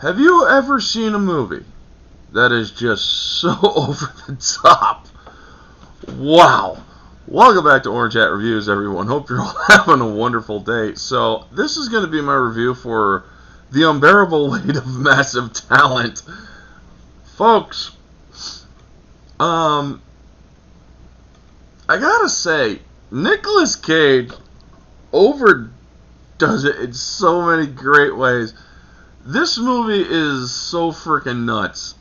Have you ever seen a movie that is just so over the top? Wow. Welcome back to Orange Hat Reviews, everyone. Hope you're all having a wonderful day. So, this is going to be my review for The Unbearable Weight of Massive Talent. Folks, I gotta say, Nicolas Cage overdoes it in so many great ways. This movie is so freaking nuts.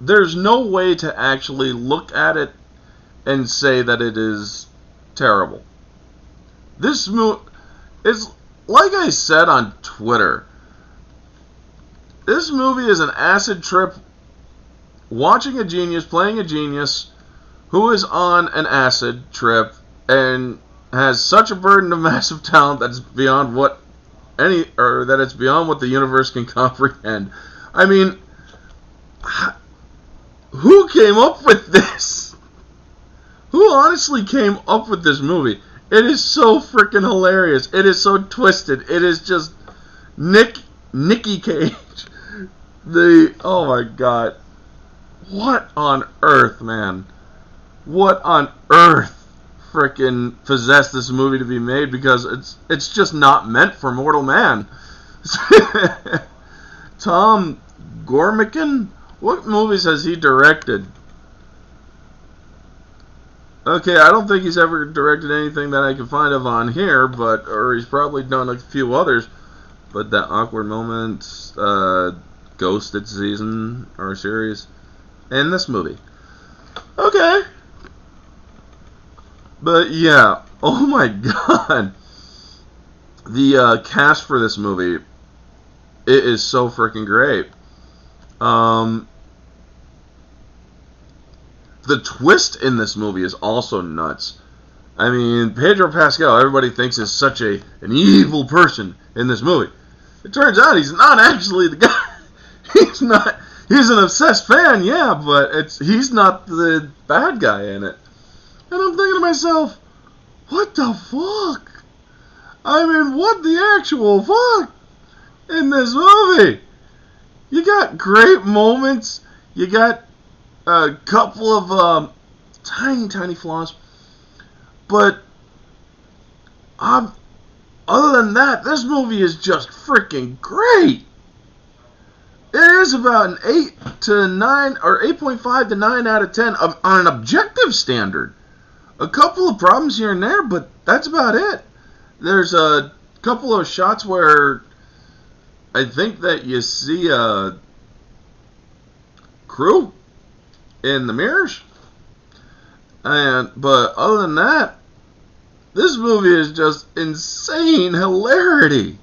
There's no way to actually look at it and say that it is terrible. This movie is, like I said on Twitter, this movie is an acid trip watching a genius playing a genius who is on an acid trip and has such a burden of massive talent that's beyond what it's beyond what the universe can comprehend. I mean, who came up with this? Who honestly came up with this movie? It is so freaking hilarious. It is so twisted. It is just Nicky Cage. Oh my god. What on earth, man? What on earth freaking possessed this movie to be made, because it's just not meant for mortal man. Tom Gormican? What movies has he directed? Okay, I don't think he's ever directed anything that I can find of on here, or he's probably done a few others. But That Awkward Moment, Ghosted season or series, and this movie. Okay. But yeah, oh my god. The cast for this movie, it is so freaking great. The twist in this movie is also nuts. I mean, Pedro Pascal, everybody thinks is such an evil person in this movie. It turns out he's not actually the guy. He's an obsessed fan, yeah, but he's not the bad guy in it. And I'm thinking to myself, what the fuck? I mean, what the actual fuck in this movie? You got great moments. You got a couple of tiny flaws. But other than that, this movie is just freaking great. It is about an 8 to 9 or 8.5 to 9 out of 10 on an objective standard. A couple of problems here and there, but that's about it. There's a couple of shots where I think that you see a crew in the mirrors. But other than that, this movie is just insane hilarity.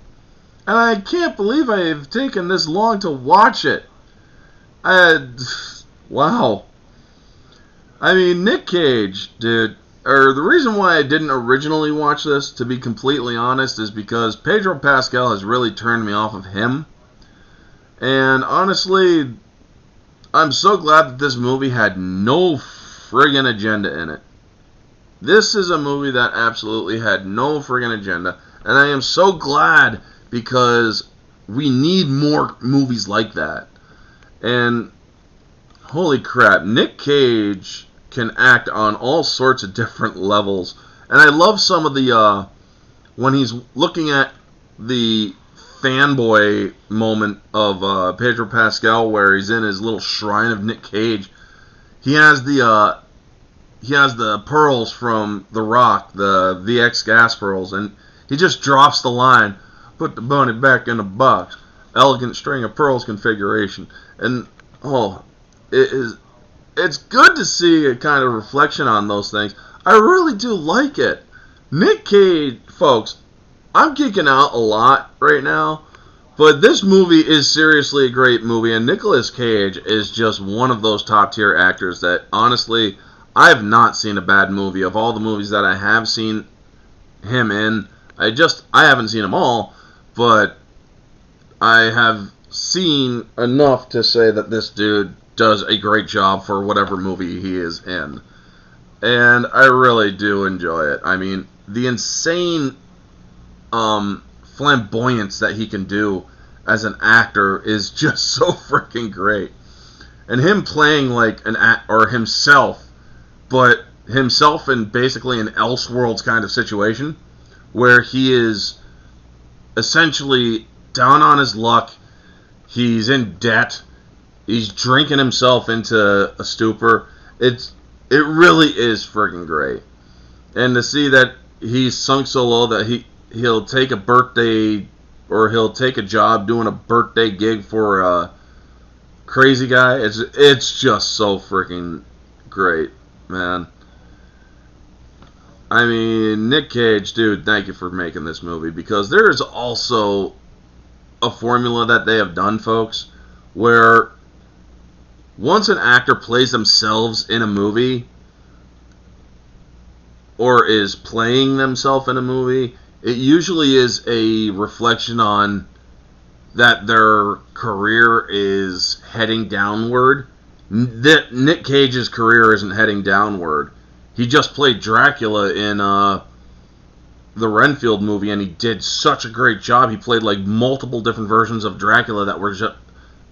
And I can't believe I've taken this long to watch it. Wow. I mean, Nick Cage, dude. The reason why I didn't originally watch this, to be completely honest, is because Pedro Pascal has really turned me off of him. And honestly, I'm so glad that this movie had no friggin' agenda in it. This is a movie that absolutely had no friggin' agenda. And I am so glad, because we need more movies like that. And holy crap, Nick Cage can act on all sorts of different levels. And I love some of the when he's looking at the fanboy moment of Pedro Pascal, where he's in his little shrine of Nick Cage. He has the pearls from The Rock, the VX gas pearls, and he just drops the line, "Put the bunny back in the box. Elegant string of pearls configuration." And it's good to see a kind of reflection on those things. I really do like it. Nick Cage, folks, I'm geeking out a lot right now, but this movie is seriously a great movie, and Nicolas Cage is just one of those top tier actors that, honestly, I have not seen a bad movie. Of all the movies that I have seen him in, I haven't seen them all, but I have seen enough to say that this dude does a great job for whatever movie he is in. And I really do enjoy it. I mean, the insane flamboyance that he can do as an actor is just so freaking great. And him playing like or himself, but himself in basically an Elseworlds kind of situation where he is essentially down on his luck, he's in debt, he's drinking himself into a stupor. It really is freaking great. And to see that he's sunk so low that he'll take a birthday, or he'll take a job doing a birthday gig for a crazy guy, it's just so freaking great, man. I mean, Nick Cage, dude, thank you for making this movie, because there is also a formula that they have done, folks, where once an actor plays themselves in a movie, or is playing themselves in a movie, it usually is a reflection on that their career is heading downward. Nick Cage's career isn't heading downward. He just played Dracula in the Renfield movie, and he did such a great job. He played like multiple different versions of Dracula that were just,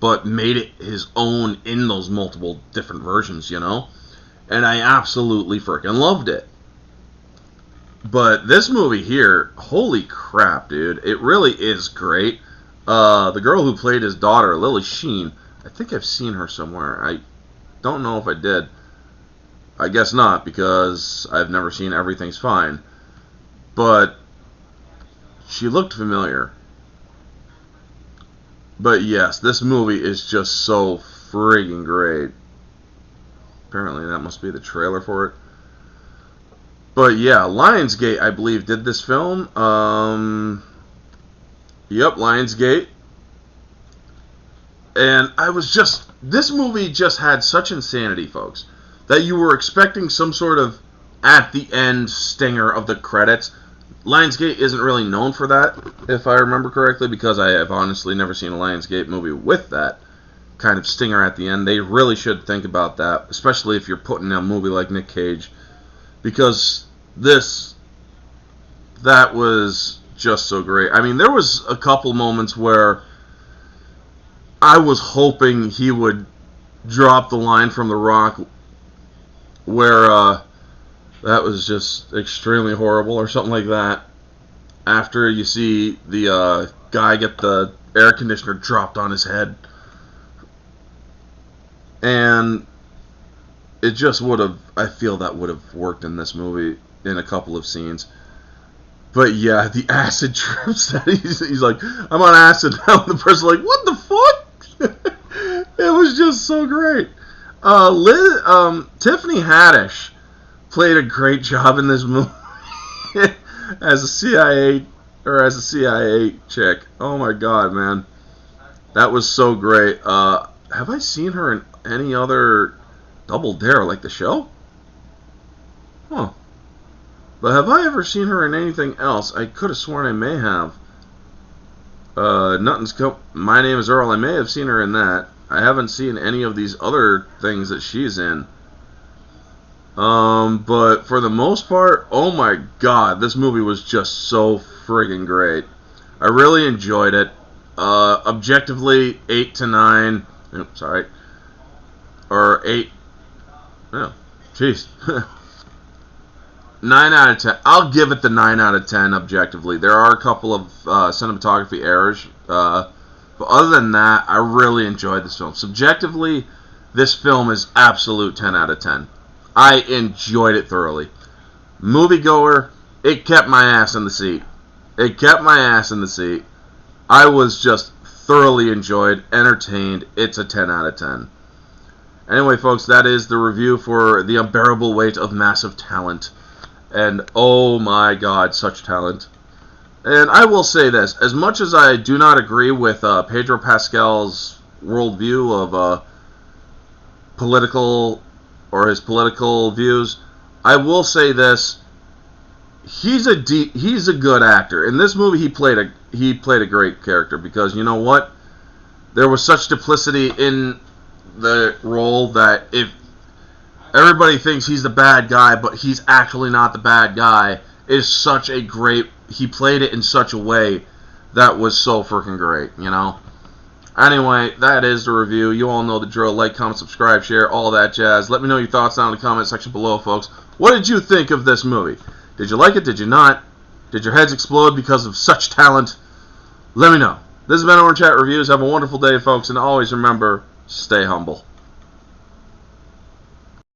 but made it his own in those multiple different versions, you know? And I absolutely freaking loved it. But this movie here, holy crap, dude. It really is great. The girl who played his daughter, Lily Sheen, I think I've seen her somewhere. I don't know if I did. I guess not, because I've never seen Everything's Fine. But she looked familiar. But yes, this movie is just so friggin' great. Apparently that must be the trailer for it. But yeah, Lionsgate, I believe, did this film. Yep, Lionsgate. And this movie just had such insanity, folks, that you were expecting some sort of at the end stinger of the credits. Lionsgate isn't really known for that, if I remember correctly, because I have honestly never seen a Lionsgate movie with that kind of stinger at the end. They really should think about that, especially if you're putting a movie like Nick Cage, because that was just so great. I mean, there was a couple moments where I was hoping he would drop the line from The Rock where that was just extremely horrible or something like that. After you see the guy get the air conditioner dropped on his head. And it just would have, I feel that would have worked in this movie in a couple of scenes. But yeah, the acid trips that he's like, I'm on acid now, and the person's like, what the fuck? It was just so great. Tiffany Haddish played a great job in this movie as a CIA chick. Oh my god, man, that was so great. Have I seen her in any other Double Dare, like the show? Huh. But have I ever seen her in anything else? I could have sworn I may have. My Name is Earl. I may have seen her in that. I haven't seen any of these other things that she's in. But for the most part, oh my god, this movie was just so friggin' great. I really enjoyed it. Objectively, 8 to 9. Oops, sorry. Or 8. Oh, jeez. 9 out of 10. I'll give it the 9 out of 10 objectively. There are a couple of cinematography errors. But other than that, I really enjoyed this film. Subjectively, this film is absolute 10 out of 10. I enjoyed it thoroughly. Moviegoer, it kept my ass in the seat. It kept my ass in the seat. I was just thoroughly enjoyed, entertained. It's a 10 out of 10. Anyway, folks, that is the review for The Unbearable Weight of Massive Talent. And oh my god, such talent. And I will say this, as much as I do not agree with Pedro Pascal's worldview of his political views, I will say this, he's a good actor. In this movie he played a great character, because you know what? There was such duplicity in the role that if everybody thinks he's the bad guy, but he's actually not the bad guy, he played it in such a way that was so freaking great, you know? Anyway, that is the review. You all know the drill. Like, comment, subscribe, share, all that jazz. Let me know your thoughts down in the comment section below, folks. What did you think of this movie? Did you like it? Did you not? Did your heads explode because of such talent? Let me know. This has been Orange Chat Reviews. Have a wonderful day, folks, and always remember, stay humble.